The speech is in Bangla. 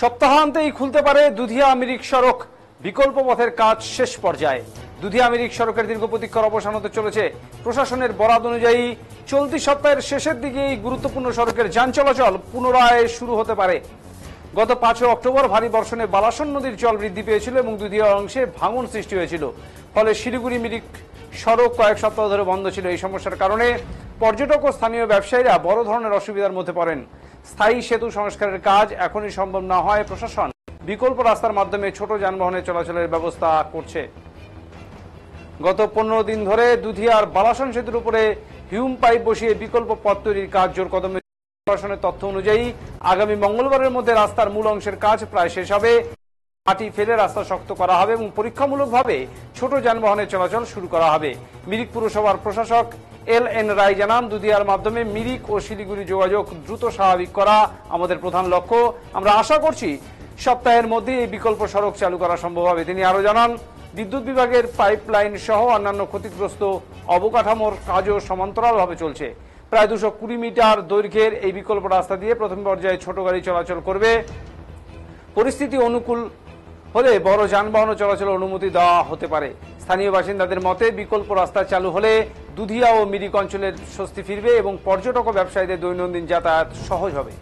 সপ্তাহান্তেই খুলতে পারে দুধিয়া মিরিক সড়ক। বিকল্প পথের কাজ শেষ পর্যায়ে। দুধিয়া মিরিক সড়কের দীর্ঘ প্রতীক্ষার অবসান হতে চলেছে। প্রশাসনের বরাত অনুযায়ী চলতি সপ্তাহের শেষের দিকে এই গুরুত্বপূর্ণ সড়কের যান চলাচল পুনরায় শুরু হতে পারে। গত 5 অক্টোবর ভারী বর্ষণে বালাসন নদীর জল বৃদ্ধি পেয়েছিল এবং দুধিয়া অংশে ভাঙন সৃষ্টি হয়েছিল। ফলে শিলিগুড়ি মিরিক সড়ক কয়েক সপ্তাহ ধরে বন্ধ ছিল। এই সমস্যার কারণে পর্যটক ও স্থানীয় ব্যবসায়ীরা বড় ধরনের অসুবিধার মধ্যে পড়েন। স্থায়ী সেতু সংস্কারের কাজ এখনই সম্ভব না হয় প্রশাসন বিকল্প রাস্তার মাধ্যমে ছোট যানবাহনের চলাচলের ব্যবস্থা করছে। গত 15 দিন ধরে দুধিয়ার বালাসন সেতুর উপরে হিউম পাইপ বসিয়ে বিকল্প পথ তৈরির কাজ জোর কদমে। প্রশাসনের তথ্য অনুযায়ী আগামী মঙ্গলবারের মধ্যে রাস্তার মূল অংশের কাজ প্রায় শেষ হবে। মাটি ফেলে রাস্তা শক্ত করা হবে এবং পরীক্ষামূলকভাবে ছোট যানবাহনের চলাচল শুরু করা হবে। মিরিক পুরসভার প্রশাসক LN রায় জানান, দুধিয়ার মাধ্যমে মিরিক ও শিলিগুড়ি যোগাযোগ দ্রুত স্বাভাবিক করা আমাদের প্রধান লক্ষ্য। আমরা আশা করছি সপ্তাহের মধ্যে এই বিকল্প সড়ক চালু করা সম্ভব হবে। তিনি আরো জানান, বিদ্যুৎ বিভাগের পাইপলাইন সহ অন্যান্য ক্ষতিগ্রস্ত অবকাঠামোর কাজও সমান্তরালভাবে চলছে। প্রায় 220 মিটার দৈর্ঘ্যের এই বিকল্প রাস্তা দিয়ে প্রথম পর্যায়ে ছোট গাড়ি চলাচল করবে। পরিস্থিতি অনুকূল হলে বড় যানবাহন চলাচলের অনুমতি দেওয়া হতে পারে। স্থানীয় বাসিন্দাদের মতে বিকল্প রাস্তা চালু হলে দুধিয়া ও মিরিক অঞ্চলের স্বস্তি ফিরবে এবং পর্যটক ও ব্যবসায়ীদের দৈনন্দিন যাতায়াত সহজ হবে।